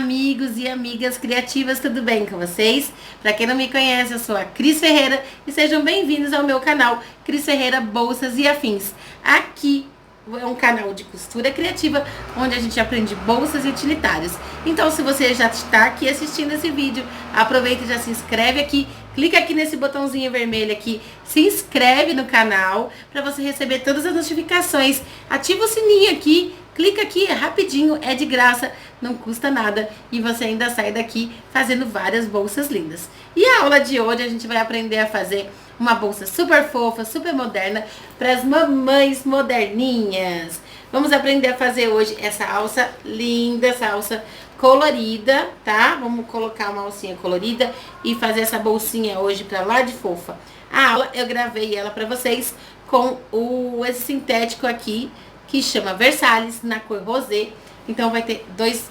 amigos e amigas criativas, tudo bem com vocês? Para quem não me conhece, eu sou a Cris Ferreira e sejam bem-vindos ao meu canal Cris Ferreira Bolsas e Afins. Aqui é um canal de costura criativa, onde a gente aprende bolsas e utilitários. Então, se você já está aqui assistindo esse vídeo, aproveita e já se inscreve aqui, clica aqui nesse botãozinho vermelho aqui, se inscreve no canal, para você receber todas as notificações, ativa o sininho aqui, clica aqui, é rapidinho, é de graça, não custa nada e você ainda sai daqui fazendo várias bolsas lindas. E a aula de hoje a gente vai aprender a fazer uma bolsa super fofa, super moderna para as mamães moderninhas. Vamos aprender a fazer hoje essa alça linda, essa alça colorida, tá? Vamos colocar uma alcinha colorida e fazer essa bolsinha hoje para lá de fofa. A aula eu gravei ela para vocês com esse sintético aqui que chama Versalhes na cor rosé. Então vai ter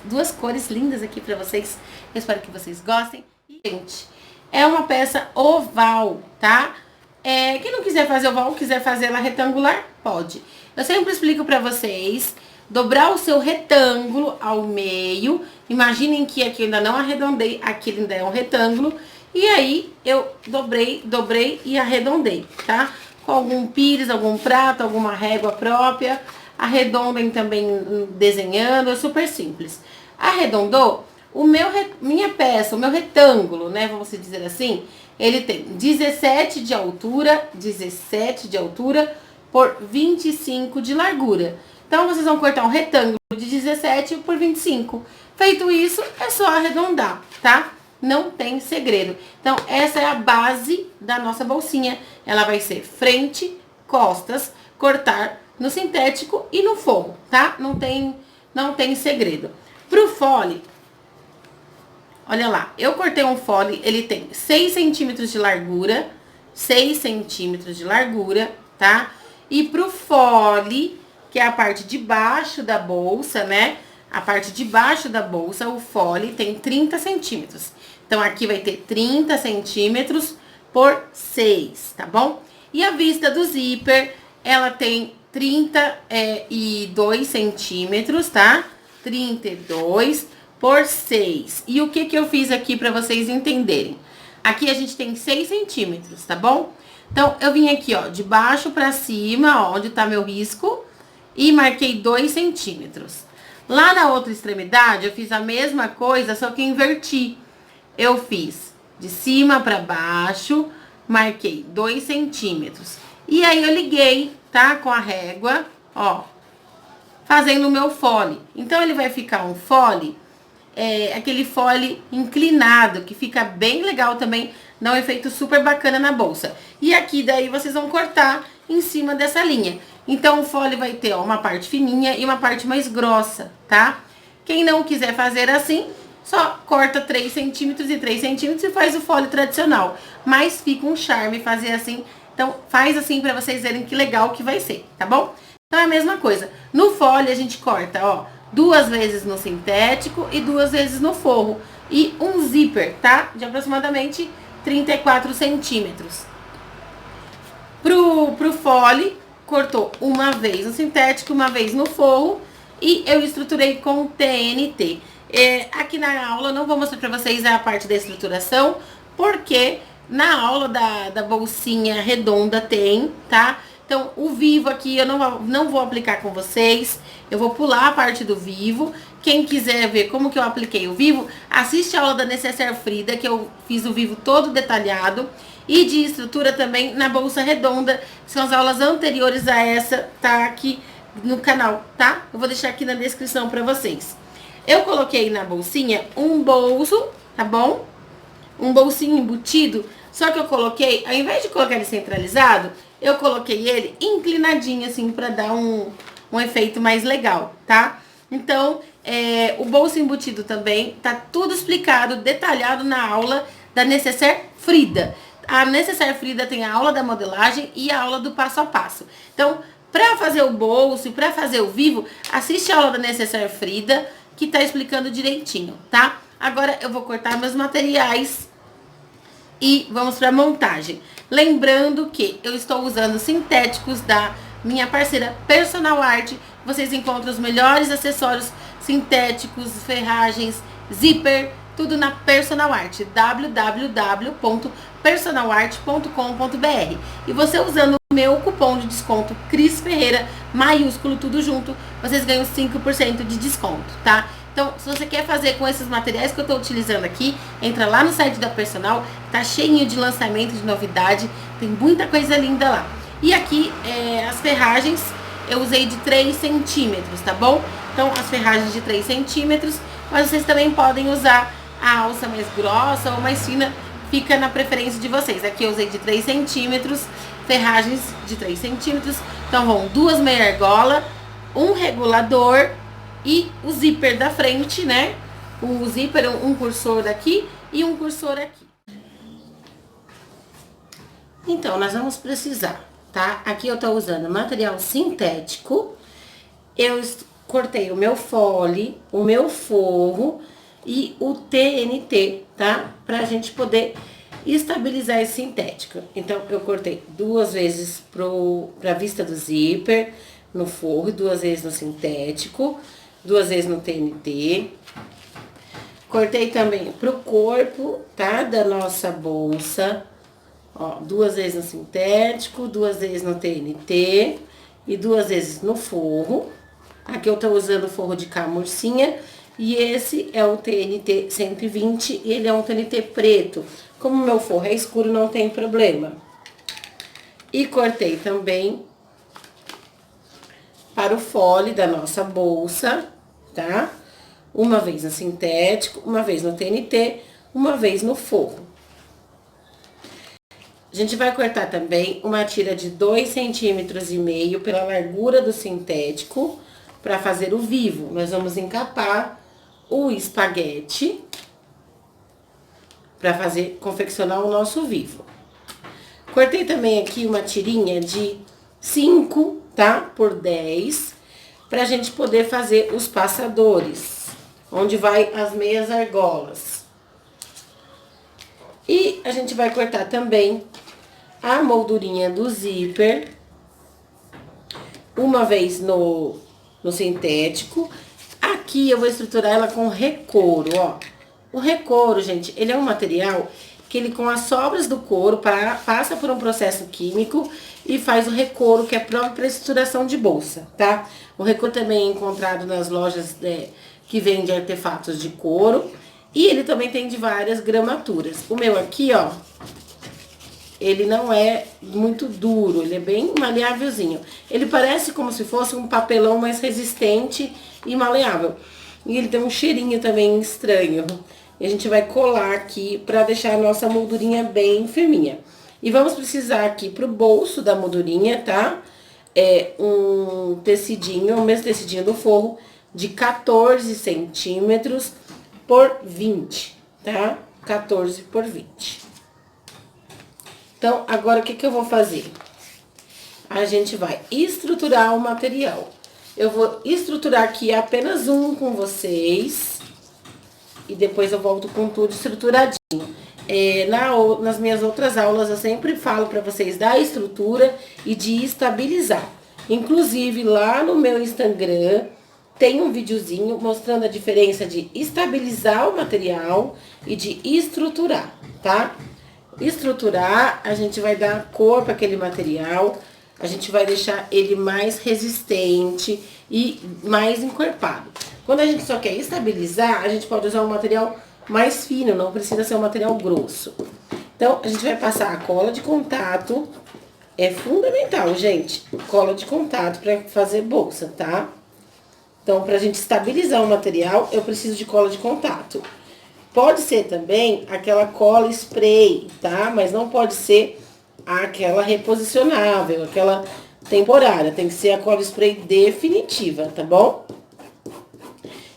duas cores lindas aqui para vocês. Eu espero que vocês gostem. E, gente, é uma peça oval, tá? Quem não quiser fazer oval, quiser fazer ela retangular, pode. Eu sempre explico pra vocês, dobrar o seu retângulo ao meio. Imaginem que aqui eu ainda não arredondei, aqui ainda é um retângulo. E aí, eu dobrei e arredondei, tá? Com algum pires, algum prato, alguma régua própria. Arredondem também desenhando, é super simples. Arredondou? Minha peça, o meu retângulo, né, vamos dizer assim, ele tem 17 de altura por 25 de largura. Então, vocês vão cortar um retângulo de 17 por 25. Feito isso, é só arredondar, tá? Não tem segredo. Então, essa é a base da nossa bolsinha. Ela vai ser frente, costas, cortar no sintético e no forro, tá? Não tem segredo. Pro fole, olha lá, eu cortei um fole, ele tem 6 centímetros de largura, 6 centímetros de largura, tá? E pro fole, que é a parte de baixo da bolsa, né? A parte de baixo da bolsa, o fole tem 30 centímetros. Então, aqui vai ter 30 centímetros por 6, tá bom? E a vista do zíper, ela tem 32 centímetros, tá? 32 por 6. E o que eu fiz aqui para vocês entenderem? Aqui a gente tem 6 centímetros, tá bom? Então, eu vim aqui, ó, de baixo para cima, ó, onde tá meu risco, e marquei 2 centímetros. Lá na outra extremidade, eu fiz a mesma coisa, só que inverti. Eu fiz de cima para baixo, marquei 2 centímetros. E aí, eu liguei, tá, com a régua, ó, fazendo o meu fole. Então, ele vai ficar um fole, aquele fole inclinado, que fica bem legal também, dá um efeito super bacana na bolsa. E aqui, daí, vocês vão cortar em cima dessa linha. Então, o fole vai ter, ó, uma parte fininha e uma parte mais grossa, tá? Quem não quiser fazer assim, só corta 3 centímetros e 3 centímetros e faz o fole tradicional. Mas fica um charme fazer assim. Então, faz assim pra vocês verem que legal que vai ser, tá bom? Então, é a mesma coisa. No fole, a gente corta, ó, 2 vezes no sintético e 2 vezes no forro. E um zíper, tá? De aproximadamente 34 centímetros. Pro fole, cortou uma vez no sintético, uma vez no forro. E eu estruturei com TNT. Aqui na aula, eu não vou mostrar pra vocês a parte da estruturação, porque na aula da bolsinha redonda tem, tá? Então, o vivo aqui eu não vou aplicar com vocês. Eu vou pular a parte do vivo. Quem quiser ver como que eu apliquei o vivo, assiste a aula da Necessaire Frida, que eu fiz o vivo todo detalhado. E de estrutura também na bolsa redonda. São as aulas anteriores a essa, tá aqui no canal, tá? Eu vou deixar aqui na descrição pra vocês. Eu coloquei na bolsinha um bolso, tá bom? Um bolsinho embutido. Só que eu coloquei, ao invés de colocar ele centralizado, eu coloquei ele inclinadinho, assim, pra dar um efeito mais legal, tá? Então, o bolso embutido também, tá tudo explicado, detalhado na aula da Necessaire Frida. A Necessaire Frida tem a aula da modelagem e a aula do passo a passo. Então, pra fazer o bolso e pra fazer o vivo, assiste a aula da Necessaire Frida, que tá explicando direitinho, tá? Agora, eu vou cortar meus materiais e vamos para a montagem. Lembrando que eu estou usando sintéticos da minha parceira Personal Art. Vocês encontram os melhores acessórios sintéticos, ferragens, zíper, tudo na Personal Art, www.personalart.com.br. E você usando o meu cupom de desconto Cris Ferreira, maiúsculo, tudo junto, vocês ganham 5% de desconto, tá? Então, se você quer fazer com esses materiais que eu tô utilizando aqui, entra lá no site da Personal, tá cheinho de lançamento, de novidade, tem muita coisa linda lá. E aqui, as ferragens, eu usei de 3 centímetros, tá bom? Então, as ferragens de 3 centímetros, mas vocês também podem usar a alça mais grossa ou mais fina, fica na preferência de vocês. Aqui eu usei de 3 centímetros, ferragens de 3 centímetros, então vão 2 meia argola, um regulador e o zíper da frente, né? O zíper, um cursor aqui e um cursor aqui. Então, nós vamos precisar, tá? Aqui eu tô usando material sintético, eu cortei o meu fole, o meu forro e o TNT, tá? Pra gente poder estabilizar esse sintético. Então, eu cortei 2 vezes pra vista do zíper, no forro, e 2 vezes no sintético, 2 vezes no TNT. Cortei também pro corpo, tá? Da nossa bolsa, ó, 2 vezes no sintético, 2 vezes no TNT e 2 vezes no forro. Aqui eu tô usando o forro de camurcinha e esse é o TNT 120 e ele é um TNT preto. Como o meu forro é escuro, não tem problema. E cortei também para o fole da nossa bolsa, tá? Uma vez no sintético, uma vez no TNT, uma vez no forro. A gente vai cortar também uma tira de 2,5 centímetros pela largura do sintético para fazer o vivo. Nós vamos encapar o espaguete para confeccionar o nosso vivo. Cortei também aqui uma tirinha de 5, tá? Por 10, pra gente poder fazer os passadores, onde vai as meias argolas. E a gente vai cortar também a moldurinha do zíper, uma vez no sintético. Aqui eu vou estruturar ela com recouro, ó. O recouro, gente, ele é um material que ele com as sobras do couro passa por um processo químico e faz o recouro, que é próprio para estruturação de bolsa, tá? O recouro também é encontrado nas lojas que vendem artefatos de couro e ele também tem de várias gramaturas. O meu aqui, ó, ele não é muito duro, ele é bem maleávelzinho. Ele parece como se fosse um papelão mais resistente e maleável. E ele tem um cheirinho também estranho. E a gente vai colar aqui pra deixar a nossa moldurinha bem firminha. E vamos precisar aqui pro bolso da moldurinha, tá? Um tecidinho, o mesmo tecidinho do forro, de 14 centímetros por 20, tá? 14 por 20. Então, agora o que eu vou fazer? A gente vai estruturar o material. Eu vou estruturar aqui apenas um com vocês. E depois eu volto com tudo estruturadinho. Nas minhas outras aulas eu sempre falo pra vocês da estrutura e de estabilizar. Inclusive lá no meu Instagram tem um videozinho mostrando a diferença de estabilizar o material e de estruturar, tá? Estruturar, a gente vai dar cor para aquele material, a gente vai deixar ele mais resistente e mais encorpado. Quando a gente só quer estabilizar, a gente pode usar um material mais fino, não precisa ser um material grosso. Então, a gente vai passar a cola de contato, é fundamental, gente, cola de contato para fazer bolsa, tá? Então, pra gente estabilizar o material, eu preciso de cola de contato. Pode ser também aquela cola spray, tá? Mas não pode ser aquela reposicionável, aquela temporária. Tem que ser a cola spray definitiva, tá bom?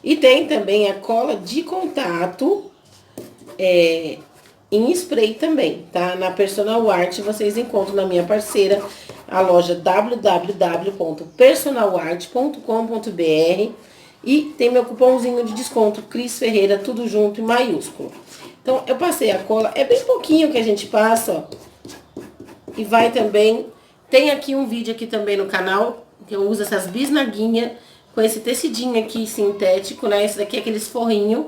E tem também a cola de contato em spray também, tá? Na Personal Art vocês encontram na minha parceira, a loja www.personalart.com.br e tem meu cupomzinho de desconto Cris Ferreira, tudo junto em maiúsculo. Então, eu passei a cola, é bem pouquinho que a gente passa, ó. E vai também, tem aqui um vídeo aqui também no canal, que eu uso essas bisnaguinhas com esse tecidinho aqui sintético, né? Esse daqui é aqueles forrinhos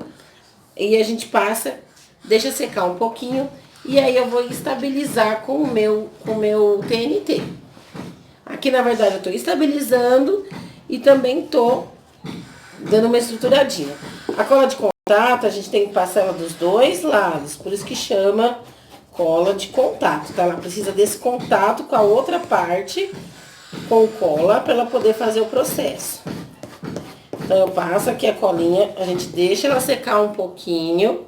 E a gente passa, deixa secar um pouquinho. E aí eu vou estabilizar com o meu TNT. Aqui, na verdade, eu tô estabilizando e também tô dando uma estruturadinha. A cola de contato, a gente tem que passar ela dos dois lados. Por isso que chama cola de contato, tá? Ela precisa desse contato com a outra parte, com cola, para ela poder fazer o processo. Então, eu passo aqui a colinha, a gente deixa ela secar um pouquinho.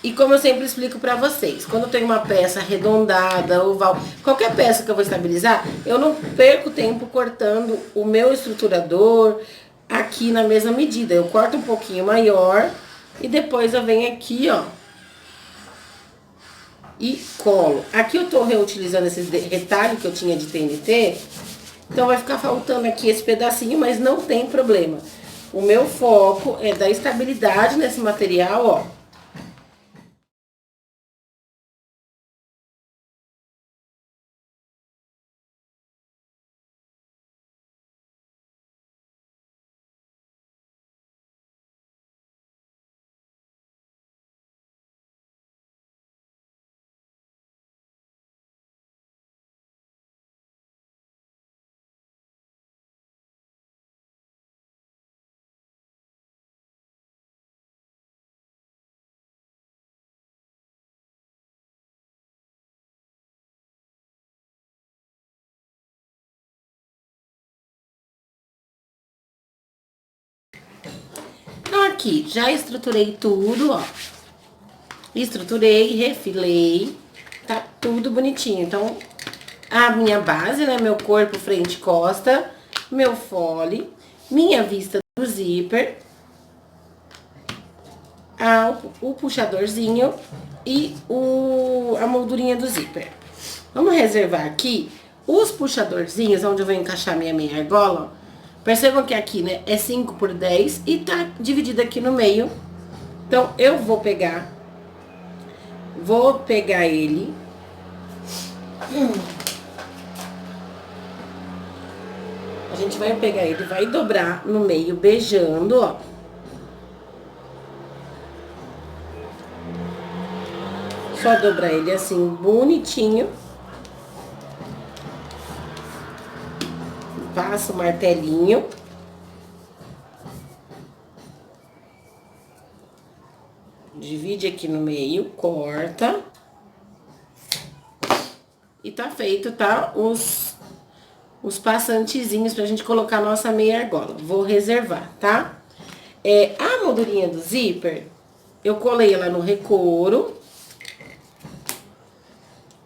E como eu sempre explico pra vocês, quando eu tenho uma peça arredondada, oval, qualquer peça que eu vou estabilizar, eu não perco tempo cortando o meu estruturador aqui na mesma medida. Eu corto um pouquinho maior e depois eu venho aqui, ó, e colo. Aqui eu tô reutilizando esses retalhos que eu tinha de TNT, então vai ficar faltando aqui esse pedacinho, mas não tem problema. O meu foco é dar estabilidade nesse material, ó. Então aqui, já estruturei tudo, ó. Estruturei, refilei, tá tudo bonitinho. Então, a minha base, né, meu corpo, frente e costa, meu fole, minha vista do zíper, o puxadorzinho e a moldurinha do zíper. Vamos reservar aqui os puxadorzinhos, onde eu vou encaixar minha meia argola. Percebam que aqui, né, é 5 por 10 e tá dividido aqui no meio. Então, eu vou pegar ele. A gente vai pegar ele, vai dobrar no meio, beijando, ó. Só dobrar ele assim, bonitinho. Passa o martelinho. Divide aqui no meio, corta. E tá feito, tá? Os passantezinhos pra gente colocar a nossa meia argola. Vou reservar, tá? A moldurinha do zíper, eu colei ela no recouro.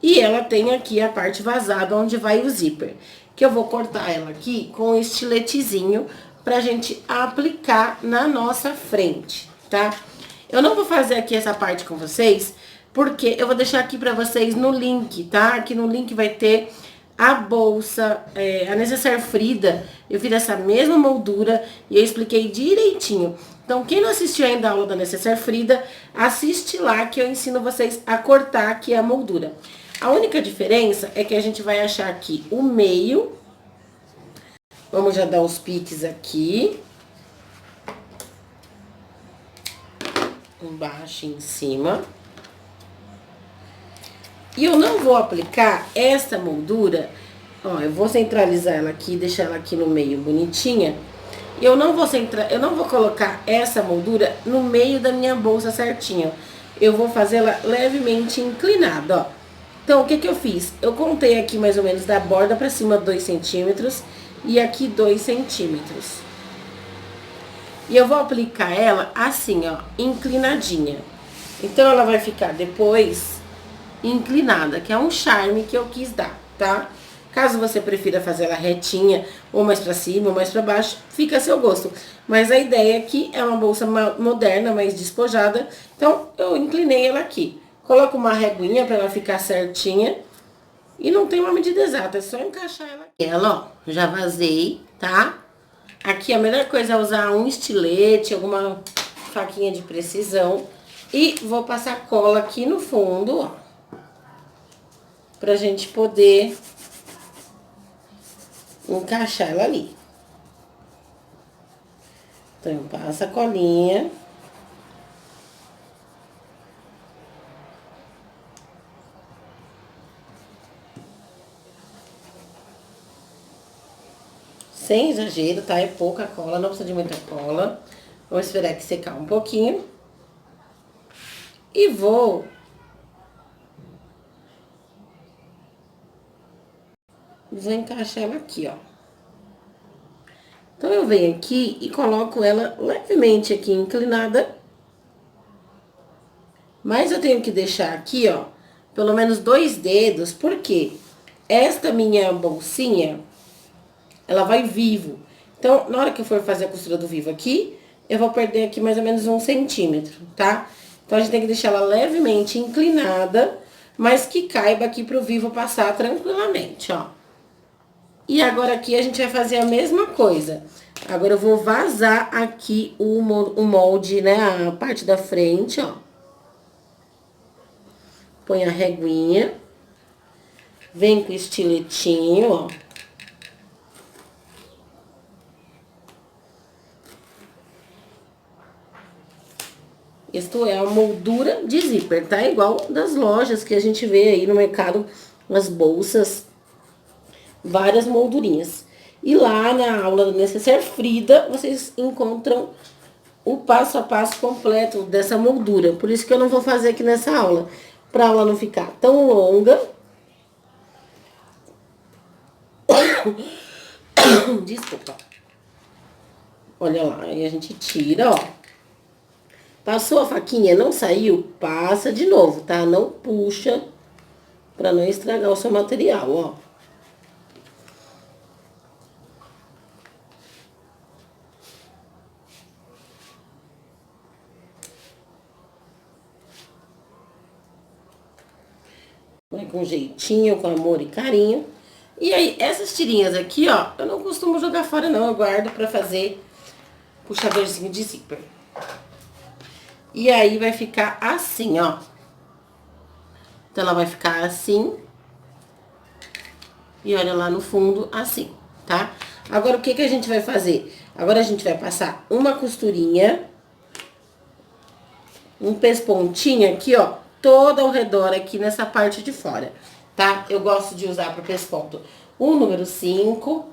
E ela tem aqui a parte vazada onde vai o zíper. Que eu vou cortar ela aqui com um estiletezinho pra gente aplicar na nossa frente, tá? Eu não vou fazer aqui essa parte com vocês, porque eu vou deixar aqui pra vocês no link, tá? Aqui no link vai ter a bolsa, a necessaire Frida. Eu fiz essa mesma moldura e eu expliquei direitinho. Então, quem não assistiu ainda a aula da necessaire Frida, assiste lá que eu ensino vocês a cortar aqui a moldura. A única diferença é que a gente vai achar aqui o meio. Vamos já dar os piques aqui. Embaixo e em cima. E eu não vou aplicar essa moldura. Ó, eu vou centralizar ela aqui, deixar ela aqui no meio bonitinha. E eu não vou colocar essa moldura no meio da minha bolsa certinho. Eu vou fazer ela levemente inclinada, ó. Então, o que eu fiz? Eu contei aqui mais ou menos da borda pra cima 2 centímetros e aqui 2 centímetros. E eu vou aplicar ela assim, ó, inclinadinha. Então, ela vai ficar depois inclinada, que é um charme que eu quis dar, tá? Caso você prefira fazer ela retinha, ou mais pra cima, ou mais pra baixo, fica a seu gosto. Mas a ideia aqui é uma bolsa moderna, mais despojada, então eu inclinei ela aqui. Coloco uma reguinha pra ela ficar certinha. E não tem uma medida exata, é só encaixar ela aqui. Ela, ó, já vazei, tá? Aqui a melhor coisa é usar um estilete, alguma faquinha de precisão. E vou passar cola aqui no fundo, ó. Pra gente poder encaixar ela ali. Então, eu passo a colinha. sem exagero, tá? É pouca cola, não precisa de muita cola. Vou esperar que secar um pouquinho. E vou encaixar ela aqui, ó. Então, eu venho aqui e coloco ela levemente aqui inclinada. Mas eu tenho que deixar aqui, ó, pelo menos 2 dedos, porque esta minha bolsinha, ela vai vivo. Então, na hora que eu for fazer a costura do vivo aqui, eu vou perder aqui mais ou menos 1 centímetro, tá? Então, a gente tem que deixar ela levemente inclinada, mas que caiba aqui pro vivo passar tranquilamente, ó. E agora aqui a gente vai fazer a mesma coisa. Agora eu vou vazar aqui o molde, né, a parte da frente, ó. Põe a reguinha. Vem com o estiletinho, ó. Isto é a moldura de zíper, tá? Igual das lojas que a gente vê aí no mercado, nas bolsas, várias moldurinhas. E lá na aula do Necessaire Frida, vocês encontram o passo a passo completo dessa moldura. Por isso que eu não vou fazer aqui nessa aula, pra aula não ficar tão longa. Desculpa. Olha lá, aí a gente tira, ó. Passou a faquinha, não saiu, passa de novo, tá? Não puxa, pra não estragar o seu material, ó. Vai com jeitinho, com amor e carinho. E aí, essas tirinhas aqui, ó, eu não costumo jogar fora, não. Eu guardo pra fazer puxadorzinho de zíper. E aí, vai ficar assim, ó. Então, ela vai ficar assim. E olha lá no fundo, assim, tá? Agora, o que que a gente vai fazer? Agora, a gente vai passar uma costurinha. Um pespontinho aqui, ó. Todo ao redor aqui nessa parte de fora, tá? Eu gosto de usar para pesponto o número 5.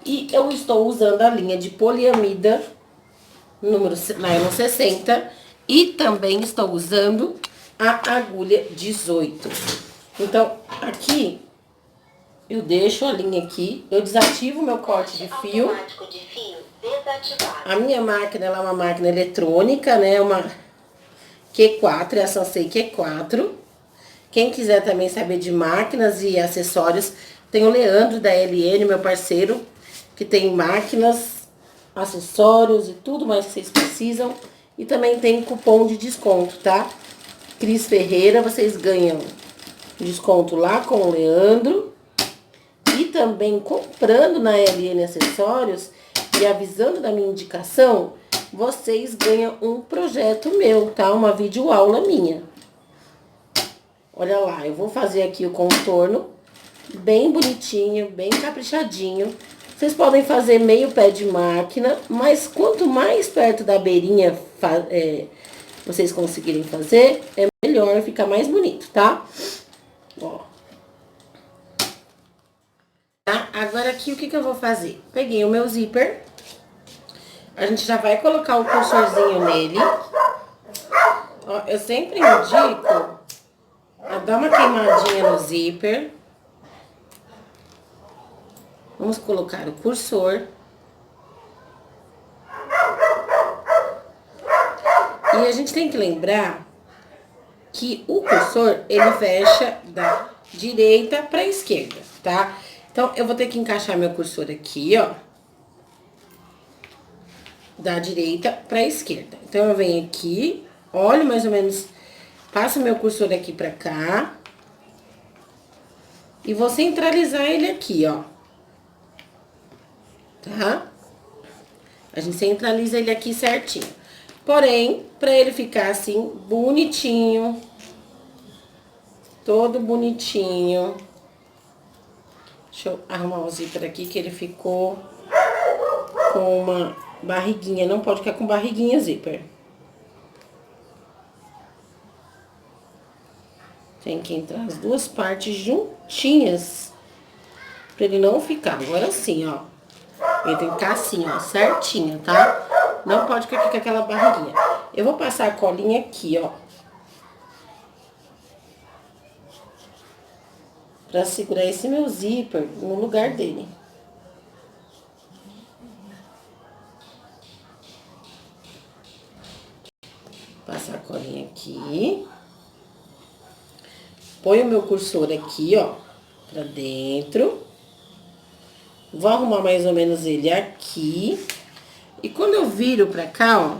E eu estou usando a linha de poliamida, número nylon 60. E também estou usando a agulha 18. Então, aqui, eu deixo a linha aqui. Eu desativo o meu corte de fio. A minha máquina, ela é uma máquina eletrônica, né? Uma Q4, é a Sansei Q4. Quem quiser também saber de máquinas e acessórios, tem o Leandro da LN, meu parceiro, que tem máquinas, acessórios e tudo mais que vocês precisam. E também tem cupom de desconto, tá? Cris Ferreira, vocês ganham desconto lá com o Leandro. E também comprando na LN Acessórios e avisando da minha indicação, vocês ganham um projeto meu, tá? Uma videoaula minha. Olha lá, eu vou fazer aqui o contorno bem bonitinho, bem caprichadinho. Vocês podem fazer meio pé de máquina, mas quanto mais perto da beirinha vocês conseguirem fazer, é melhor, fica mais bonito, tá? Ó. Tá? Agora aqui, o que que eu vou fazer? Peguei o meu zíper. A gente já vai colocar o cursorzinho nele. Ó, eu sempre indico a dar uma queimadinha no zíper. Vamos colocar o cursor. E a gente tem que lembrar que o cursor, ele fecha da direita para a esquerda, tá? Então, eu vou ter que encaixar meu cursor aqui, ó. Da direita para a esquerda. Então, eu venho aqui, olho mais ou menos, passo meu cursor aqui para cá. E vou centralizar ele aqui, ó. Tá? A gente centraliza ele aqui certinho. Porém, para ele ficar assim, bonitinho. Todo bonitinho. Deixa eu arrumar o zíper aqui, que ele ficou com uma barriguinha. Não pode ficar com barriguinha zíper. Tem que entrar as duas partes juntinhas. Pra ele não ficar. Agora sim, ó. Ele tem que ficar assim, ó, certinho, tá? Não pode ficar aqui com aquela barriguinha. Eu vou passar a colinha aqui, ó. Pra segurar esse meu zíper no lugar dele. Passar a colinha aqui. Põe o meu cursor aqui, ó, pra dentro. Vou arrumar mais ou menos ele aqui. E quando eu viro pra cá, ó,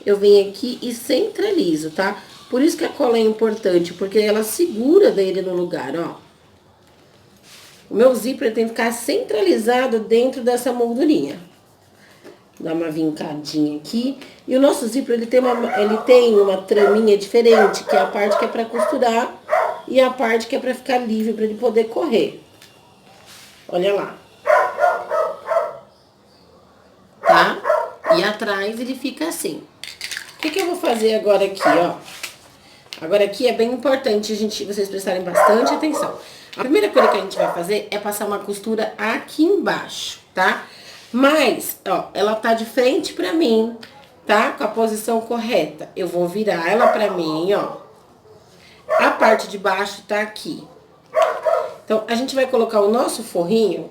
eu venho aqui e centralizo, tá? Por isso que a cola é importante, porque ela segura dele no lugar, ó. O meu zíper tem que ficar centralizado dentro dessa moldurinha. Dá uma vincadinha aqui. E o nosso zíper, ele tem uma traminha diferente, que é a parte que é pra costurar e a parte que é pra ficar livre, pra ele poder correr. Olha lá. Tá? E atrás ele fica assim. O que eu vou fazer agora aqui, ó? Agora aqui é bem importante vocês prestarem bastante atenção. A primeira coisa que a gente vai fazer é passar uma costura aqui embaixo, tá? Mas, ó, ela tá de frente pra mim, tá? Com a posição correta. Eu vou virar ela pra mim, ó. A parte de baixo tá aqui. Então, a gente vai colocar o nosso forrinho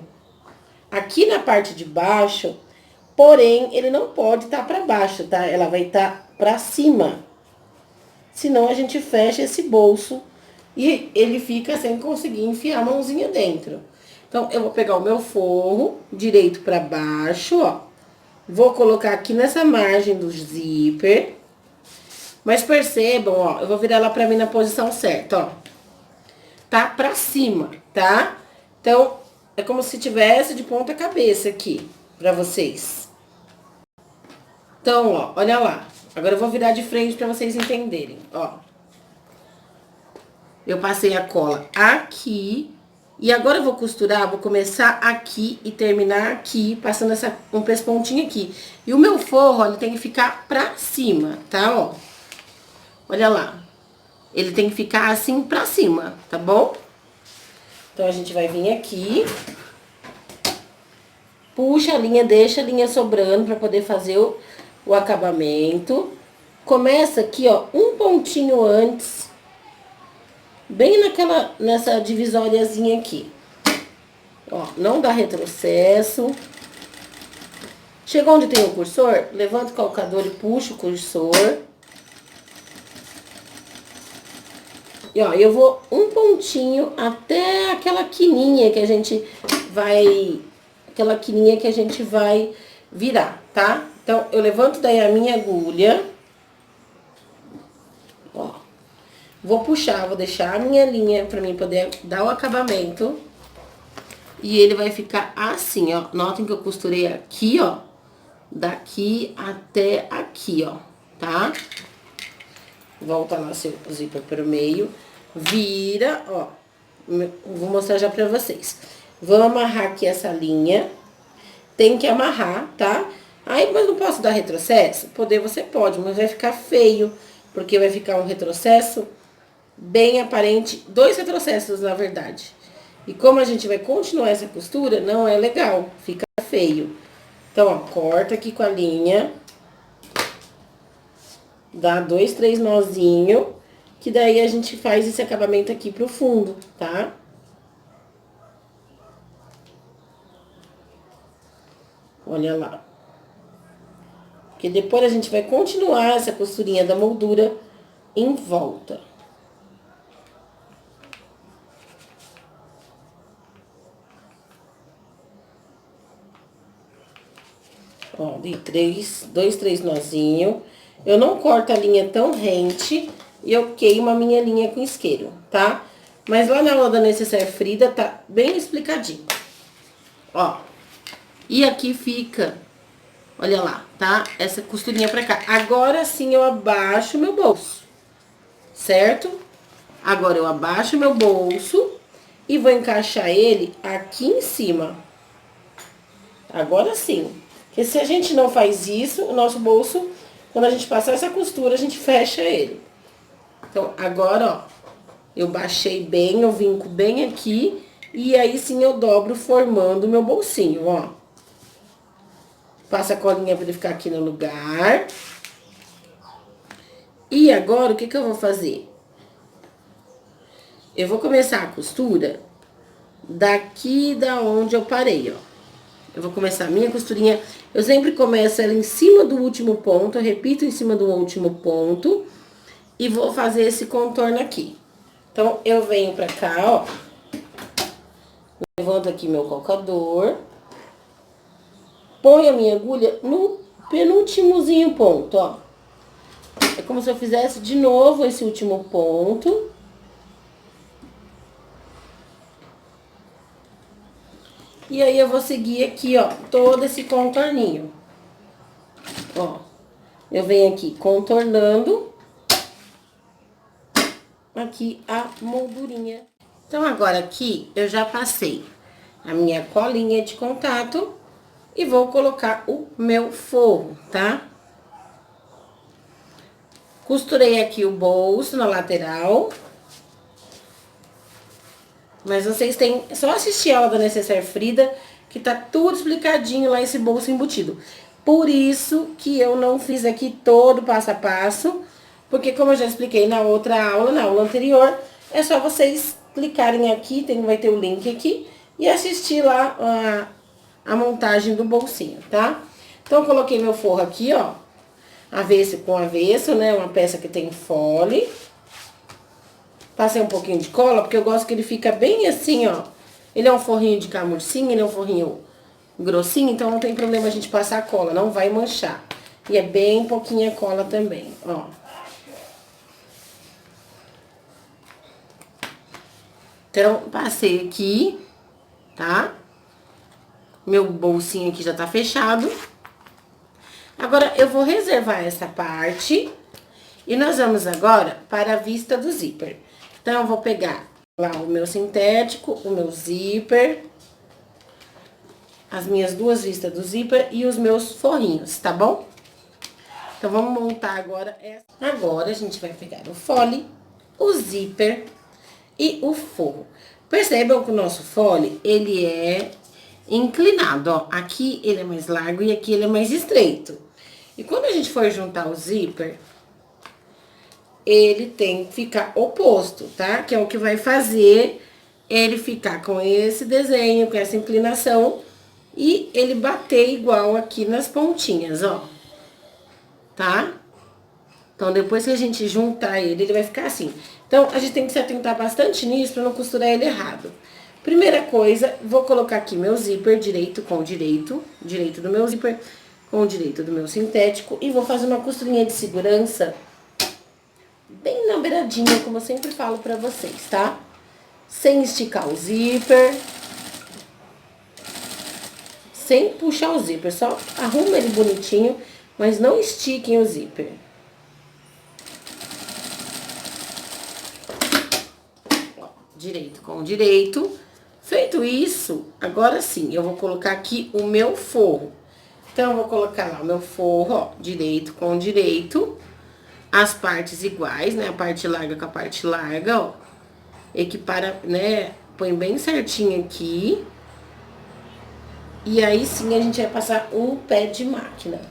aqui na parte de baixo, porém, ele não pode estar pra baixo, tá? Ela vai estar pra cima. Senão, a gente fecha esse bolso e ele fica sem conseguir enfiar a mãozinha dentro. Então, eu vou pegar o meu forro direito pra baixo, ó. Vou colocar aqui nessa margem do zíper. Mas percebam, ó, eu vou virar ela pra mim na posição certa, ó. Tá pra cima, tá? Então, é como se tivesse de ponta cabeça aqui, pra vocês. Então, ó, olha lá. Agora eu vou virar de frente pra vocês entenderem, ó. Eu passei a cola aqui. E agora eu vou costurar, vou começar aqui e terminar aqui, passando um pespontinho aqui. E o meu forro, ó, ele tem que ficar pra cima, tá, ó? Olha lá. Ele tem que ficar assim pra cima, tá bom? Então, a gente vai vir aqui. Puxa a linha, deixa a linha sobrando pra poder fazer o acabamento. Começa aqui, ó, um pontinho antes. Bem nessa divisóriazinha aqui. Ó, não dá retrocesso. Chegou onde tem o cursor, levanta o calcador e puxa o cursor. E ó, eu vou um pontinho até aquela quininha que a gente vai... Aquela quininha que a gente vai virar, tá? Então, eu levanto daí a minha agulha. Ó. Vou puxar, vou deixar a minha linha pra mim poder dar o acabamento. E ele vai ficar assim, ó. Notem que eu costurei aqui, ó. Daqui até aqui, ó. Tá? Volta lá seu zíper pro meio. Vira, ó. Vou mostrar já pra vocês. Vou amarrar aqui essa linha. Tem que amarrar, tá? Aí, mas não posso dar retrocesso? Poder você pode, mas vai ficar feio. Porque vai ficar um retrocesso bem aparente. 2 retrocessos, na verdade. E como a gente vai continuar essa costura, não é legal. Fica feio. Então, ó, corta aqui com a linha. Dá 2, 3 nozinhos. Que daí a gente faz esse acabamento aqui pro fundo, tá? Olha lá. Porque depois a gente vai continuar essa costurinha da moldura em volta. Ó, dei 2, 3 nozinhos. Eu não corto a linha tão rente e eu queimo a minha linha com isqueiro, tá? Mas lá na aula da Necessaire Frida tá bem explicadinho. Ó. E aqui fica, olha lá, tá? Essa costurinha pra cá. Agora sim eu abaixo meu bolso, certo? Agora eu abaixo meu bolso e vou encaixar ele aqui em cima. Agora sim. Porque se a gente não faz isso, o nosso bolso, quando a gente passar essa costura, a gente fecha ele. Então, agora, ó, eu baixei bem, eu vinco bem aqui, e aí sim eu dobro formando o meu bolsinho, ó. Passa a colinha pra ele ficar aqui no lugar. E agora, o que que eu vou fazer? Eu vou começar a costura daqui da onde eu parei, ó. Eu vou começar a minha costurinha. Eu sempre começo ela em cima do último ponto. Eu repito em cima do último ponto. E vou fazer esse contorno aqui. Então, eu venho pra cá, ó. Levanto aqui meu colocador. Ponho a minha agulha no penúltimozinho ponto, ó. É como se eu fizesse de novo esse último ponto. E aí, eu vou seguir aqui, ó, todo esse contorninho. Ó, eu venho aqui contornando aqui a moldurinha. Então, agora aqui, eu já passei a minha colinha de contato e vou colocar o meu forro, tá? Costurei aqui o bolso na lateral. Mas vocês têm... É só assistir a aula da Necessaire Frida, que tá tudo explicadinho lá, esse bolso embutido. Por isso que eu não fiz aqui todo passo a passo, porque como eu já expliquei na outra aula, na aula anterior, é só vocês clicarem aqui, vai ter o link aqui, e assistir lá a montagem do bolsinho, tá? Então, eu coloquei meu forro aqui, ó, avesso com avesso, né, uma peça que tem fole. Passei um pouquinho de cola, porque eu gosto que ele fica bem assim, ó. Ele é um forrinho de camurcinho, ele é um forrinho grossinho, então não tem problema a gente passar cola, não vai manchar. E é bem pouquinha cola também, ó. Então, passei aqui, tá? Meu bolsinho aqui já tá fechado. Agora, eu vou reservar essa parte e nós vamos agora para a vista do zíper. Então, eu vou pegar lá o meu sintético, o meu zíper, as minhas duas vistas do zíper e os meus forrinhos, tá bom? Então, vamos montar agora essa. Agora, a gente vai pegar o fole, o zíper e o forro. Percebam que o nosso fole, ele é inclinado, ó. Aqui ele é mais largo e aqui ele é mais estreito. E quando a gente for juntar o zíper, ele tem que ficar oposto, tá? Que é o que vai fazer ele ficar com esse desenho, com essa inclinação, e ele bater igual aqui nas pontinhas, ó. Tá? Então, depois que a gente juntar ele, ele vai ficar assim. Então, a gente tem que se atentar bastante nisso pra não costurar ele errado. Primeira coisa, vou colocar aqui meu zíper direito com direito do meu zíper com o direito do meu sintético, e vou fazer uma costurinha de segurança bem na beiradinha, como eu sempre falo pra vocês, tá? Sem esticar o zíper, sem puxar o zíper, só arruma ele bonitinho, mas não estiquem o zíper. Ó, direito com direito. Feito isso, agora sim, eu vou colocar aqui o meu forro. Então, eu vou colocar lá o meu forro, ó, direito com direito. As partes iguais, né? A parte larga com a parte larga, ó. Equipara, né? Põe bem certinho aqui. E aí sim a gente vai passar um pé de máquina.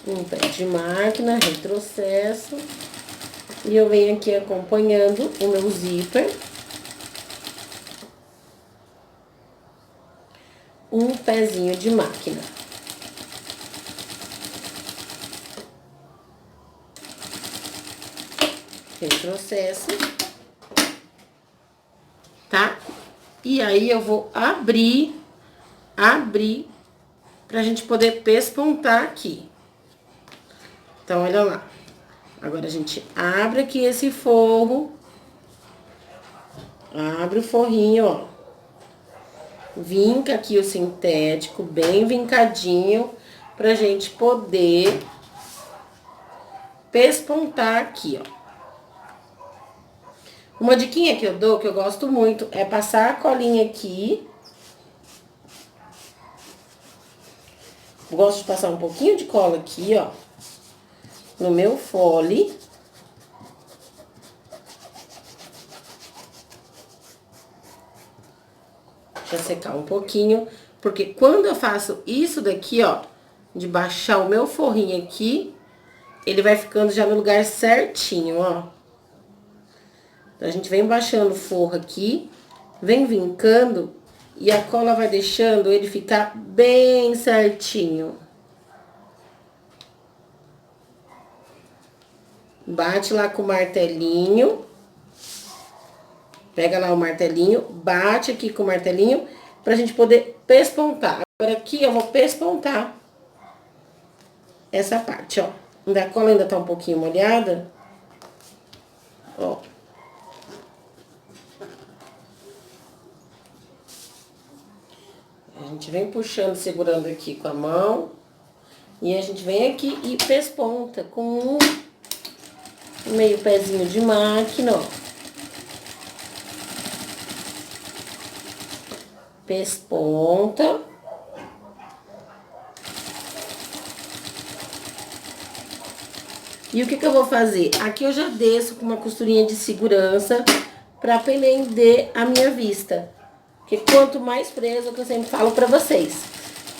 Um pé de máquina, retrocesso. E eu venho aqui acompanhando o meu zíper. Um pezinho de máquina. Retrocesso. Tá? E aí, eu vou abrir pra gente poder pespontar aqui. Então, olha lá. Agora, a gente abre aqui esse forro. Abre o forrinho, ó. Vinca aqui o sintético, bem vincadinho, pra gente poder pespontar aqui, ó. Uma diquinha que eu dou, que eu gosto muito, é passar a colinha aqui. Gosto de passar um pouquinho de cola aqui, ó, no meu fole. Deixa secar um pouquinho, porque quando eu faço isso daqui, ó, de baixar o meu forrinho aqui, ele vai ficando já no lugar certinho, ó. Então, a gente vem baixando o forro aqui, vem vincando, e a cola vai deixando ele ficar bem certinho. Bate lá com o martelinho. Pega lá o martelinho, bate aqui com o martelinho pra gente poder pespontar. Agora aqui eu vou pespontar essa parte, ó. A cola ainda tá um pouquinho molhada. Ó. A gente vem puxando, segurando aqui com a mão. E a gente vem aqui e pesponta com um meio pezinho de máquina, ó. Pesponta. E o que que eu vou fazer? Aqui eu já desço com uma costurinha de segurança pra prender a minha vista. Porque quanto mais preso, é o que eu sempre falo pra vocês.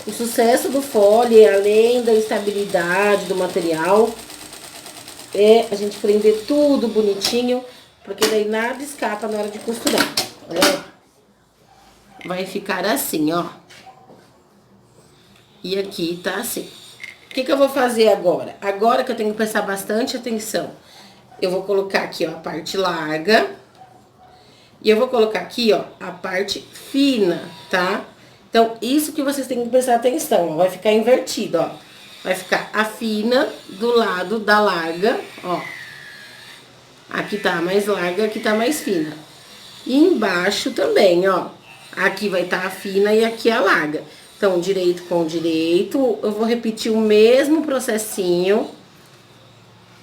O sucesso do fole, além da estabilidade do material, é a gente prender tudo bonitinho, porque daí nada escapa na hora de costurar. Olha. Vai ficar assim, ó. E aqui tá assim. O que que eu vou fazer agora? Agora que eu tenho que prestar bastante atenção. Eu vou colocar aqui, ó, a parte larga. E eu vou colocar aqui, ó, a parte fina, tá? Então, isso que vocês têm que prestar atenção, ó. Vai ficar invertido, ó. Vai ficar a fina do lado da larga, ó. Aqui tá mais larga, aqui tá mais fina. E embaixo também, ó. Aqui vai estar a fina e aqui a larga. Então, direito com direito, eu vou repetir o mesmo processinho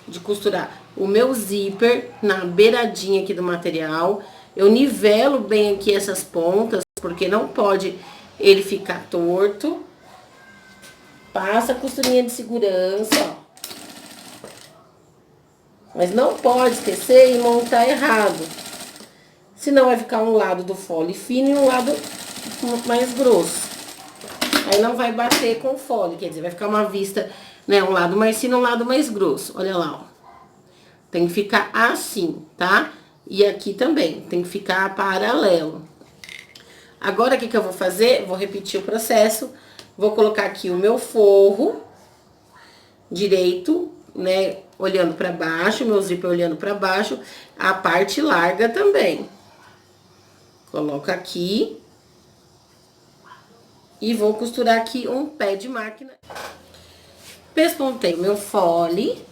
de costurar o meu zíper na beiradinha aqui do material. Eu nivelo bem aqui essas pontas, porque não pode ele ficar torto. Passa a costurinha de segurança, ó. Mas não pode esquecer e montar errado. Senão vai ficar um lado do fole fino e um lado mais grosso. Aí não vai bater com o fole, quer dizer, vai ficar uma vista, né, um lado mais fino, um lado mais grosso. Olha lá, ó. Tem que ficar assim, tá? E aqui também, tem que ficar paralelo. Agora, o que que eu vou fazer? Vou repetir o processo. Vou colocar aqui o meu forro direito, né, olhando pra baixo, meu zíper olhando pra baixo, a parte larga também. Coloco aqui. E vou costurar aqui um pé de máquina. Pespontei o meu fole.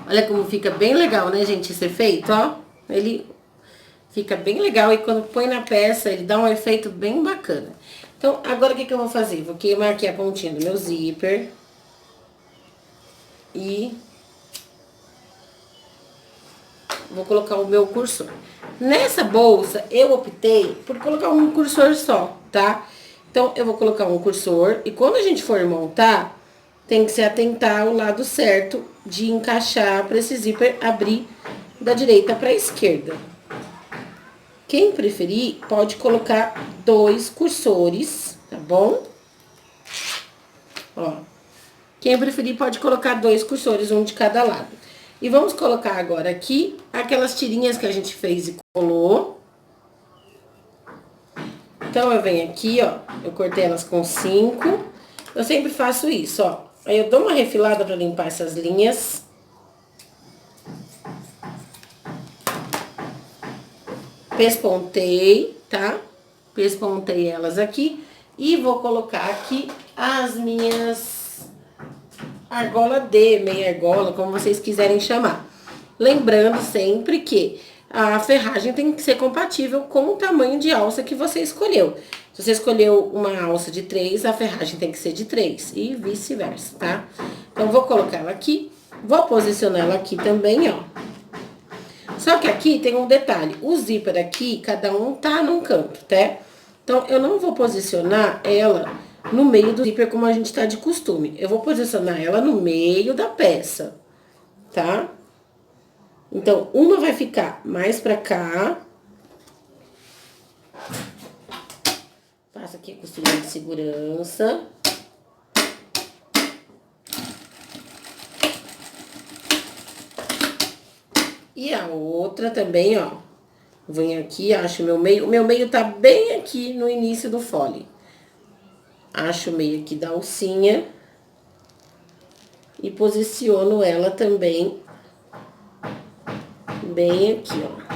Olha como fica bem legal, né, gente, esse efeito, ó. Ele fica bem legal e quando põe na peça, ele dá um efeito bem bacana. Então, agora o que que eu vou fazer? Vou queimar aqui a pontinha do meu zíper. E vou colocar o meu cursor. Nessa bolsa, eu optei por colocar um cursor só, tá? Então, eu vou colocar um cursor e quando a gente for montar, tem que se atentar ao lado certo de encaixar para esse zíper abrir da direita para a esquerda. Quem preferir, pode colocar 2 cursores, tá bom? Ó, quem preferir pode colocar 2 cursores, um de cada lado. E vamos colocar agora aqui aquelas tirinhas que a gente fez e colou. Então, eu venho aqui, ó, eu cortei elas com 5. Eu sempre faço isso, ó. Aí eu dou uma refilada pra limpar essas linhas. Pespontei, tá? Pespontei elas aqui. E vou colocar aqui as minhas argola D, meia argola, como vocês quiserem chamar. Lembrando sempre que a ferragem tem que ser compatível com o tamanho de alça que você escolheu. Se você escolheu uma alça de 3, a ferragem tem que ser de 3 e vice-versa, tá? Então, vou colocar ela aqui, vou posicionar ela aqui também, ó. Só que aqui tem um detalhe, o zíper aqui, cada um tá num canto, tá? Então, eu não vou posicionar ela no meio do zíper como a gente tá de costume. Eu vou posicionar ela no meio da peça, tá? Então, uma vai ficar mais pra cá. Faço aqui a costurinha de segurança. E a outra também, ó. Venho aqui, acho o meu meio tá bem aqui no início do fole. Acho o meio aqui da alcinha. E posiciono ela também bem aqui, ó.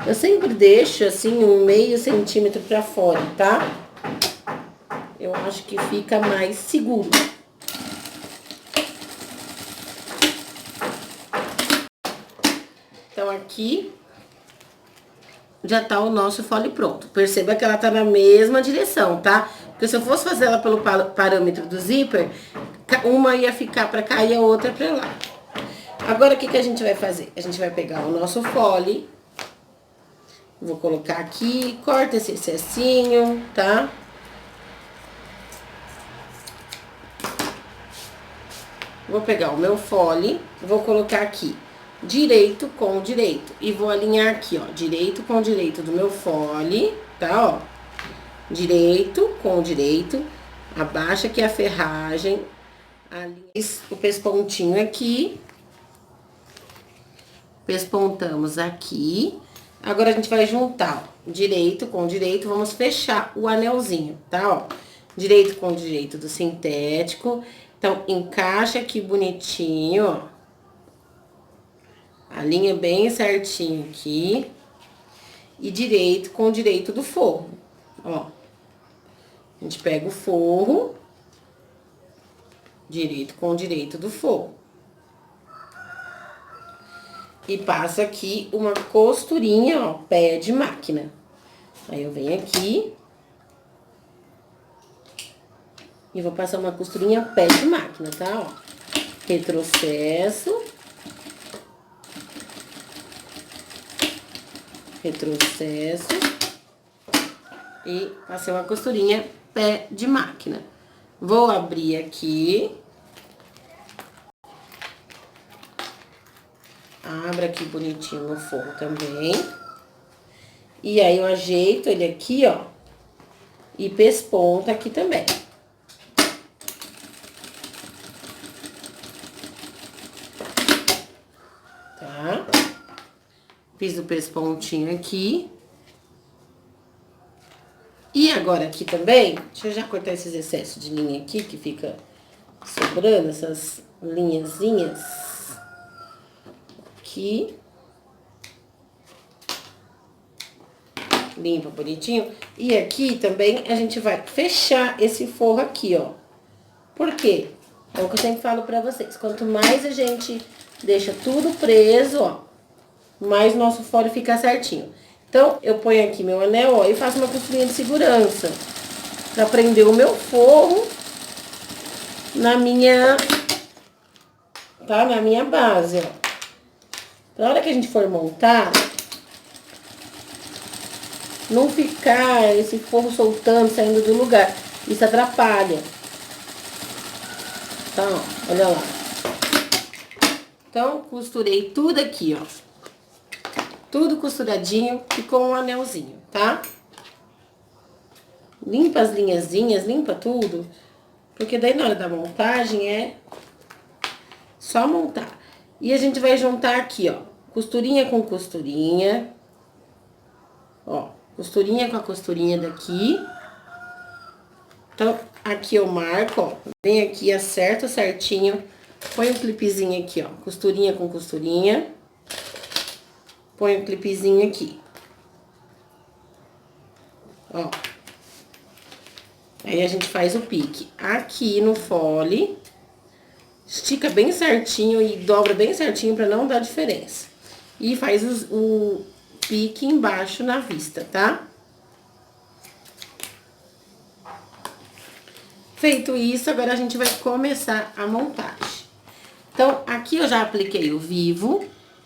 Eu sempre deixo, assim, um meio centímetro pra fora, tá? Eu acho que fica mais seguro. Então, aqui já tá o nosso fole pronto. Perceba que ela tá na mesma direção, tá? Porque se eu fosse fazer ela pelo parâmetro do zíper, uma ia ficar pra cá e a outra pra lá. Agora, o que a gente vai fazer? A gente vai pegar o nosso fole. Vou colocar aqui, corta esse excessinho, tá? Vou pegar o meu fole, vou colocar aqui direito com direito. E vou alinhar aqui, ó, direito com direito do meu fole, tá, ó? Direito com direito, abaixa aqui a ferragem, alinha o pespontinho aqui. Pespontamos aqui. Agora a gente vai juntar, ó, direito com direito, vamos fechar o anelzinho, tá, ó? Direito com direito do sintético. Então, encaixa aqui bonitinho, ó. Alinha bem certinho aqui. E direito com direito do forro, ó. A gente pega o forro, direito com direito do forro. E passa aqui uma costurinha, ó, pé de máquina. Aí eu venho aqui e vou passar uma costurinha pé de máquina, tá, ó? Retrocesso. Retrocesso. E passei uma costurinha pé de máquina. Vou abrir aqui. Abra aqui bonitinho no forro também. E aí eu ajeito ele aqui, ó. E pesponta aqui também. Tá? Fiz o pespontinho aqui. E agora aqui também, deixa eu já cortar esses excessos de linha aqui, que fica sobrando, essas linhazinhas. Aqui. Limpa bonitinho. E aqui também a gente vai fechar esse forro aqui, ó. Por quê? É o que eu sempre falo pra vocês. Quanto mais a gente deixa tudo preso, ó, mais nosso fole fica certinho. Então, eu ponho aqui meu anel, ó, e faço uma costurinha de segurança. Pra prender o meu forro na minha... Tá? Na minha base, ó. Na hora que a gente for montar, não ficar esse forro soltando, saindo do lugar. Isso atrapalha. Tá, ó, olha lá. Então, costurei tudo aqui, ó. Tudo costuradinho, ficou um anelzinho, tá? Limpa as linhazinhas, limpa tudo. Porque daí na hora da montagem é só montar. E a gente vai juntar aqui, ó, costurinha com costurinha. Ó, costurinha com a costurinha daqui. Então, aqui eu marco, ó, vem aqui, acerto certinho. Põe um clipezinho aqui, ó, costurinha com costurinha. Põe um clipezinho aqui. Ó. Aí a gente faz o pique aqui no fole. Estica bem certinho e dobra bem certinho pra não dar diferença. E faz o pique embaixo na vista, tá? Feito isso, agora a gente vai começar a montagem. Então, aqui eu já apliquei o vivo,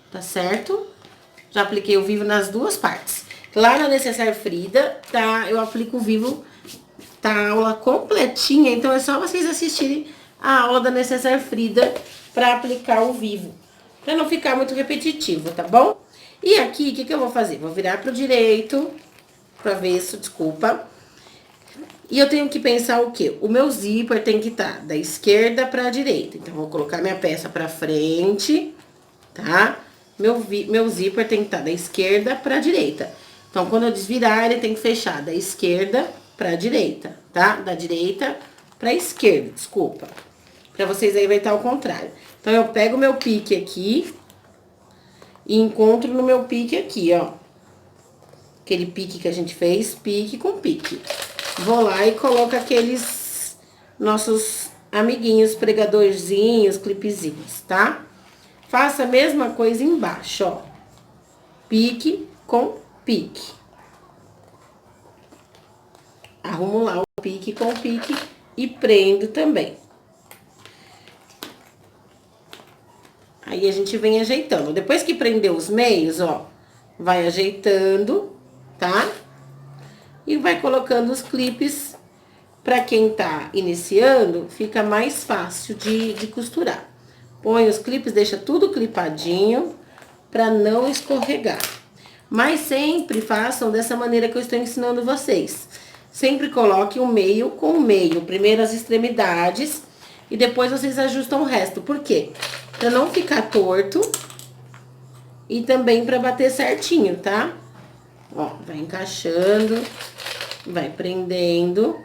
tá certo? Já apliquei o vivo nas duas partes. Lá na Necessaire Frida, tá? Eu aplico o vivo, tá? A aula completinha, então é só vocês assistirem a aula da Necessaire Frida pra aplicar o vivo. Pra não ficar muito repetitivo, tá bom? E aqui, o que eu vou fazer? Vou virar pro direito, pro avesso, desculpa. E eu tenho que pensar o quê? O meu zíper tem que estar da esquerda pra direita. Então, vou colocar minha peça pra frente, tá? Meu zíper tem que estar da esquerda pra direita. Então, quando eu desvirar, ele tem que fechar da esquerda pra direita, tá? Da direita pra esquerda, desculpa. Pra vocês aí vai estar ao contrário. Então, eu pego o meu pique aqui e encontro no meu pique aqui, ó. Aquele pique que a gente fez, pique com pique. Vou lá e coloco aqueles nossos amiguinhos, pregadorzinhos, clipezinhos, tá? Faça a mesma coisa embaixo, ó. Pique com pique. Arrumo lá o pique com pique e prendo também. Aí a gente vem ajeitando. Depois que prender os meios, ó, vai ajeitando, tá? E vai colocando os clipes. Pra quem tá iniciando, fica mais fácil de costurar. Põe os clipes, deixa tudo clipadinho pra não escorregar. Mas sempre façam dessa maneira que eu estou ensinando vocês. Sempre coloque o meio com o meio. Primeiro as extremidades e depois vocês ajustam o resto. Por quê? Pra não ficar torto e também pra bater certinho, tá? Ó, vai encaixando, vai prendendo.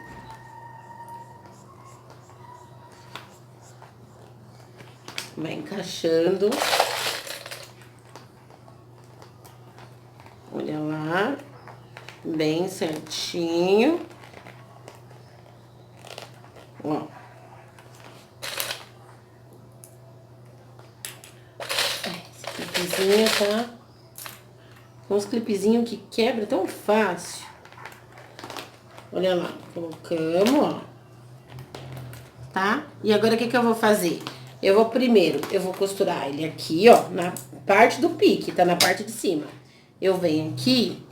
Vai encaixando. Olha lá. Bem certinho. Ó. Esse clipezinho, tá? Com os clipezinhos que quebra tão fácil. Olha lá. Colocamos, ó. Tá? E agora o que que eu vou fazer? Eu vou costurar ele aqui, ó, na parte do pique, tá? Na parte de cima. Eu venho aqui,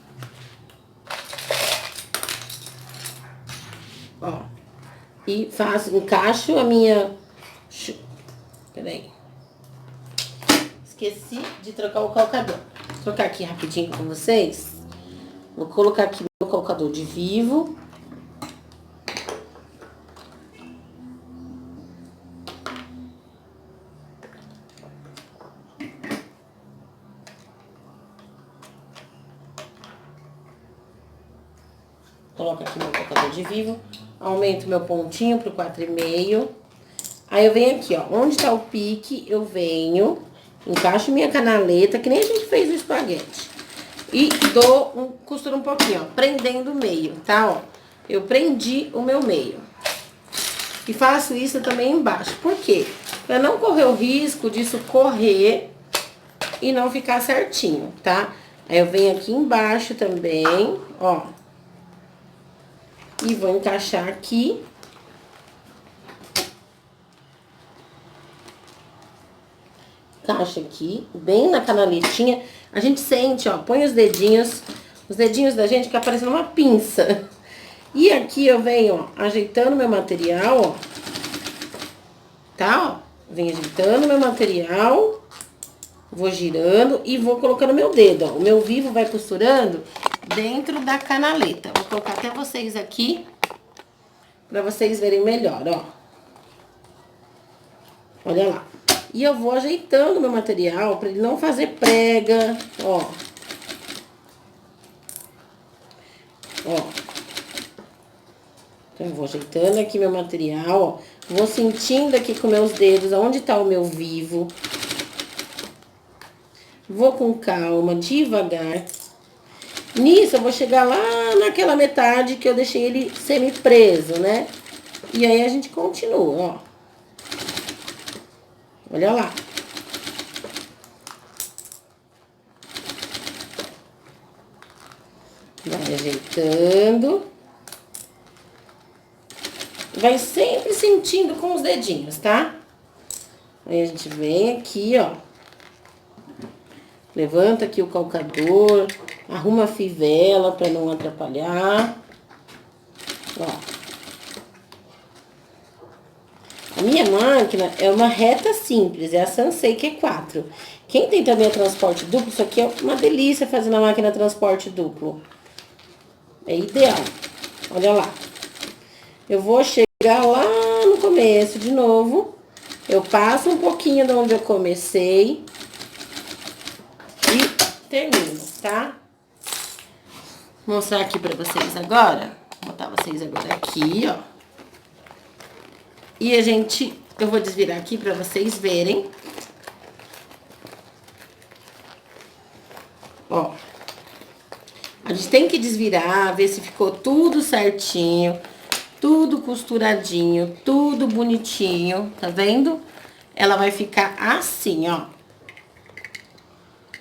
ó, e encaixo a minha... Peraí. Esqueci de trocar o calcador. Vou trocar aqui rapidinho com vocês. Vou colocar aqui meu calcador de vivo. Coloco aqui meu calcador de vivo, aumento meu pontinho pro 4,5. Aí eu venho aqui, ó, onde tá o pique, eu venho, encaixo minha canaleta, que nem a gente fez no espaguete. E costuro um pouquinho, ó, prendendo o meio, tá, ó. Eu prendi o meu meio. E faço isso também embaixo. Por quê? Pra não correr o risco disso correr e não ficar certinho, tá? Aí eu venho aqui embaixo também, ó. E vou encaixar aqui. Encaixa aqui, bem na canaletinha. A gente sente, ó, põe os dedinhos da gente fica parecendo uma pinça. E aqui eu venho, ó, ajeitando meu material, ó. Tá, ó. Venho ajeitando meu material. Vou girando e vou colocando meu dedo, ó. O meu vivo vai costurando dentro da canaleta. Vou colocar até vocês aqui, pra vocês verem melhor, ó. Olha lá. E eu vou ajeitando meu material pra ele não fazer prega, ó. Ó. Então, eu vou ajeitando aqui meu material, ó. Vou sentindo aqui com meus dedos onde tá o meu vivo. Vou com calma, devagar. Nisso, eu vou chegar lá naquela metade que eu deixei ele semi-preso, né? E aí, a gente continua, ó. Olha lá. Vai ajeitando. Vai sempre sentindo com os dedinhos, tá? Aí, a gente vem aqui, ó. Levanta aqui o calcador, arruma a fivela pra não atrapalhar. Ó. A minha máquina é uma reta simples, é a Sansei Q4. Quem tem também a transporte duplo, isso aqui é uma delícia fazer na máquina transporte duplo. É ideal. Olha lá. eu vou chegar lá no começo de novo. Eu passo um pouquinho de onde eu comecei e termino, tá? Vou mostrar aqui pra vocês agora. Vou botar vocês agora aqui, ó. E eu vou desvirar aqui pra vocês verem. Ó. A gente tem que desvirar, ver se ficou tudo certinho. Tudo costuradinho, tudo bonitinho, tá vendo? Ela vai ficar assim, ó.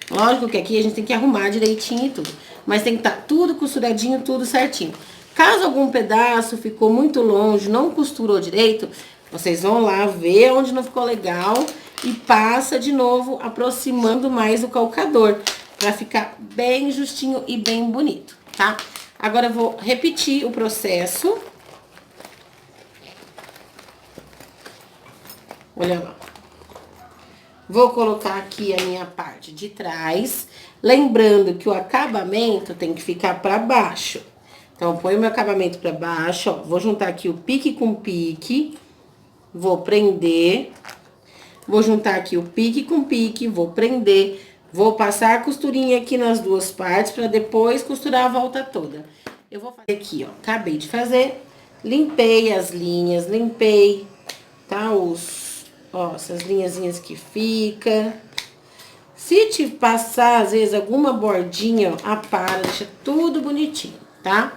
Lógico que aqui a gente tem que arrumar direitinho e tudo. Mas tem que estar tudo costuradinho, tudo certinho. Caso algum pedaço ficou muito longe, não costurou direito, vocês vão lá ver onde não ficou legal e passa de novo aproximando mais o calcador. Pra ficar bem justinho e bem bonito, tá? Agora eu vou repetir o processo. Olha lá. Vou colocar aqui a minha parte de trás, lembrando que o acabamento tem que ficar pra baixo. Então, põe o meu acabamento pra baixo, ó. Vou juntar aqui o pique com pique, vou prender. Vou juntar aqui o pique com pique, vou prender. Vou passar a costurinha aqui nas duas partes pra depois costurar a volta toda. Eu vou fazer aqui, ó. Acabei de fazer, limpei as linhas, limpei, tá? Ó, essas linhazinhas que fica. Se te passar, às vezes, alguma bordinha, ó, apara, deixa tudo bonitinho, tá?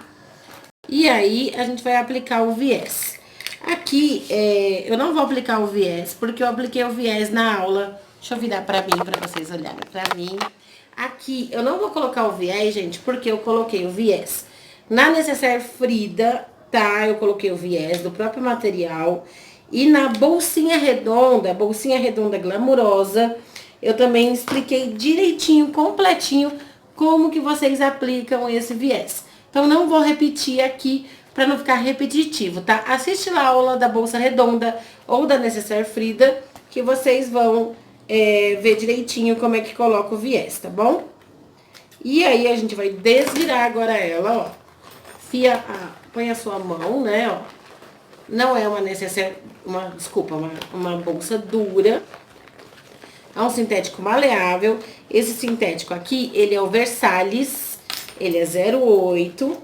E aí, a gente vai aplicar o viés. Aqui, eu não vou aplicar o viés, porque eu apliquei o viés na aula. Deixa eu virar pra mim, pra vocês olharem pra mim. Aqui, eu não vou colocar o viés, gente, porque eu coloquei o viés na necessaire Frida, tá? Eu coloquei o viés do próprio material. E na bolsinha redonda glamurosa, eu também expliquei direitinho, completinho, como que vocês aplicam esse viés. Então, não vou repetir aqui para não ficar repetitivo, tá? Assiste lá a aula da bolsa redonda ou da necessaire Frida, que vocês vão ver direitinho como é que coloca o viés, tá bom? E aí, a gente vai desvirar agora ela, ó. Põe a sua mão, né, ó. Não é uma bolsa dura. É um sintético maleável. Esse sintético aqui, ele é o Versalhes. Ele é 0,8.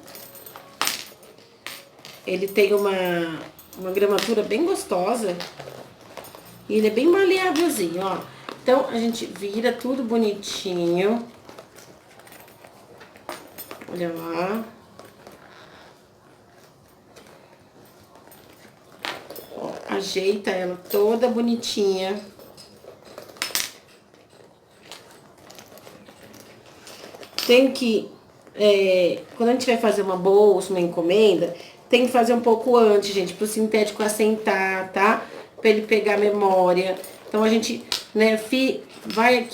Ele tem uma gramatura bem gostosa. E ele é bem maleávelzinho, ó. Então, a gente vira tudo bonitinho. Olha lá. Ajeita ela toda bonitinha. Tem que, quando a gente vai fazer uma bolsa, uma encomenda, tem que fazer um pouco antes, gente, pro sintético assentar, tá? Pra ele pegar memória. Então, a gente, né, vai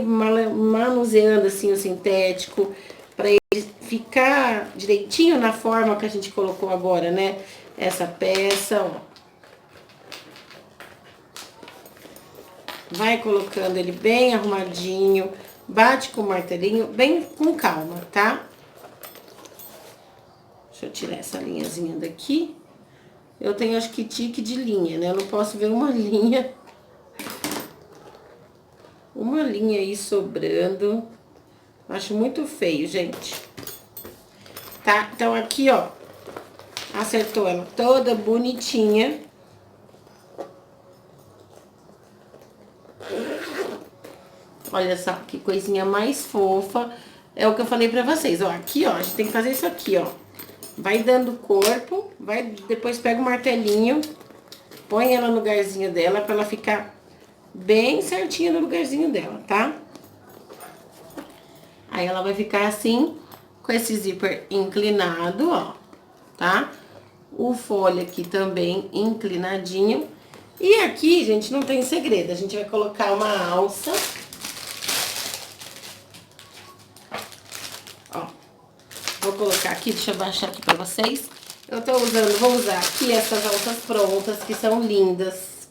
manuseando, assim, o sintético, pra ele ficar direitinho na forma que a gente colocou agora, né? Essa peça, ó. Vai colocando ele bem arrumadinho, bate com o martelinho, bem com calma, tá? Deixa eu tirar essa linhazinha daqui. Eu tenho, acho que, tique de linha, né? Eu não posso ver uma linha aí sobrando. Acho muito feio, gente. Tá? Então, aqui, ó, acertou ela toda bonitinha. Olha só, que coisinha mais fofa. É o que eu falei pra vocês, ó. Aqui, ó, a gente tem que fazer isso aqui, ó. Vai dando corpo, depois pega o martelinho, põe ela no lugarzinho dela pra ela ficar bem certinha no lugarzinho dela, tá? Aí ela vai ficar assim, com esse zíper inclinado, ó, tá? O folha aqui também inclinadinho. E aqui, gente, não tem segredo. A gente vai colocar uma alça. Ó, vou colocar aqui, deixa eu baixar aqui pra vocês. Vou usar aqui essas alças prontas, que são lindas.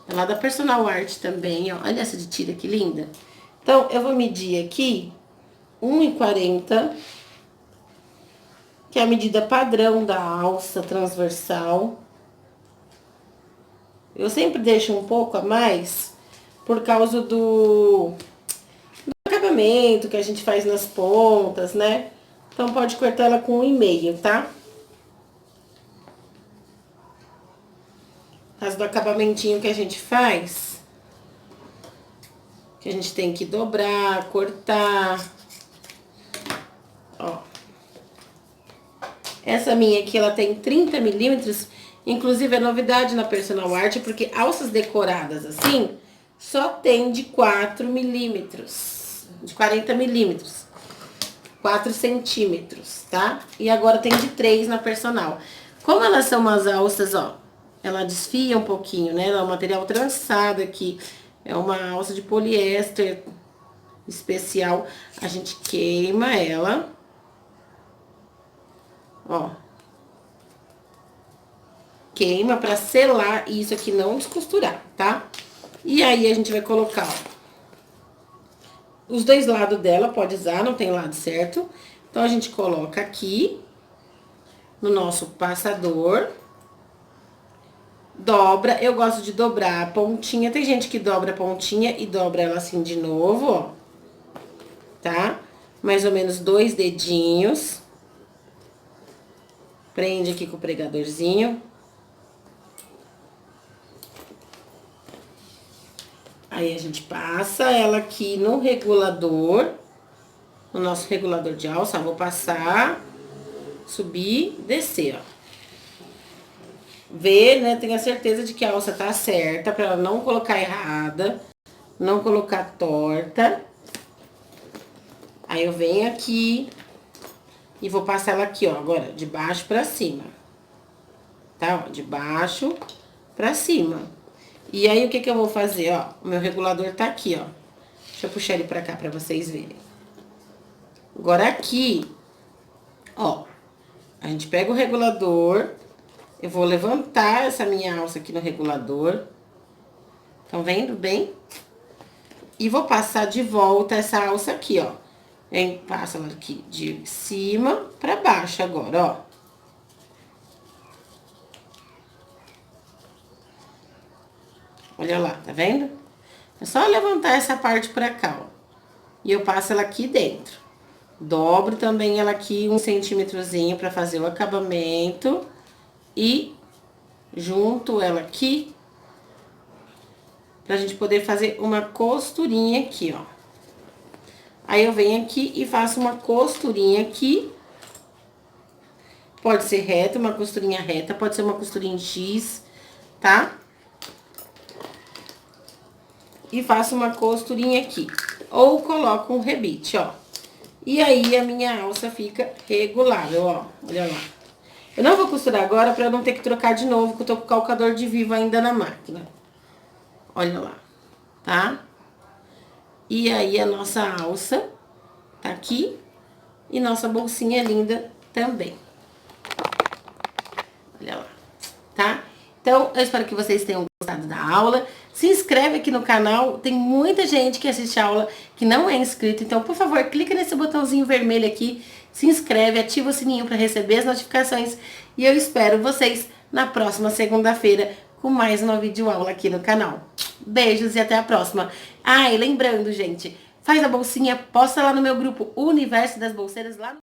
É lá da Personal Art também, ó. Olha essa de tira que linda. Então, eu vou medir aqui 1,40, que é a medida padrão da alça transversal. Eu sempre deixo um pouco a mais por causa do acabamento que a gente faz nas pontas, né? Então pode cortar ela com 1,5, tá? Por causa do acabamentinho que a gente faz, que a gente tem que dobrar, cortar. Ó. Essa minha aqui, ela tem 30 milímetros. Inclusive, é novidade na Personal Art, porque alças decoradas assim, só tem de 4 milímetros. De 40 milímetros. 4 centímetros, tá? E agora tem de 3 na Personal. Como elas são umas alças, ó, ela desfia um pouquinho, né? Ela é um material trançado aqui. É uma alça de poliéster especial. A gente queima ela. Ó. Queima pra selar e isso aqui não descosturar, tá? E aí a gente vai colocar, ó, os dois lados dela, pode usar, não tem lado certo. Então a gente coloca aqui no nosso passador. Dobra, eu gosto de dobrar a pontinha. Tem gente que dobra a pontinha e dobra ela assim de novo, ó. Tá? Mais ou menos 2 dedinhos. Prende aqui com o pregadorzinho. Aí a gente passa ela aqui no regulador. No nosso regulador de alça, ó, vou passar, subir, descer, ó. Ver, né? Tenha certeza de que a alça tá certa, pra ela não colocar errada, não colocar torta. Aí eu venho aqui e vou passar ela aqui, ó, agora, de baixo pra cima. Tá, ó, de baixo pra cima. E aí, o que que eu vou fazer, ó? O meu regulador tá aqui, ó. Deixa eu puxar ele pra cá pra vocês verem. Agora aqui, ó, a gente pega o regulador, eu vou levantar essa minha alça aqui no regulador. Estão vendo bem? E vou passar de volta essa alça aqui, ó. Passo ela aqui de cima pra baixo agora, ó. Olha lá, tá vendo? É só levantar essa parte pra cá, ó. E eu passo ela aqui dentro. Dobro também ela aqui 1 centímetrozinho pra fazer o acabamento. E junto ela aqui, pra gente poder fazer uma costurinha aqui, ó. Aí eu venho aqui e faço uma costurinha aqui. Pode ser reta, uma costurinha reta, pode ser uma costurinha em X, tá? E faço uma costurinha aqui. Ou coloco um rebite, ó. E aí a minha alça fica regulável, ó. Olha lá. Eu não vou costurar agora pra eu não ter que trocar de novo, porque eu tô com o calcador de vivo ainda na máquina. Olha lá, tá? E aí a nossa alça tá aqui e nossa bolsinha linda também. Olha lá, tá? Então, eu espero que vocês tenham gostado da aula. Se inscreve aqui no canal, tem muita gente que assiste a aula que não é inscrito. Então, por favor, clica nesse botãozinho vermelho aqui, se inscreve, ativa o sininho para receber as notificações. E eu espero vocês na próxima segunda-feira com mais uma videoaula aqui no canal. Beijos e até a próxima. Ah, e lembrando, gente, faz a bolsinha, posta lá no meu grupo Universo das Bolseiras lá no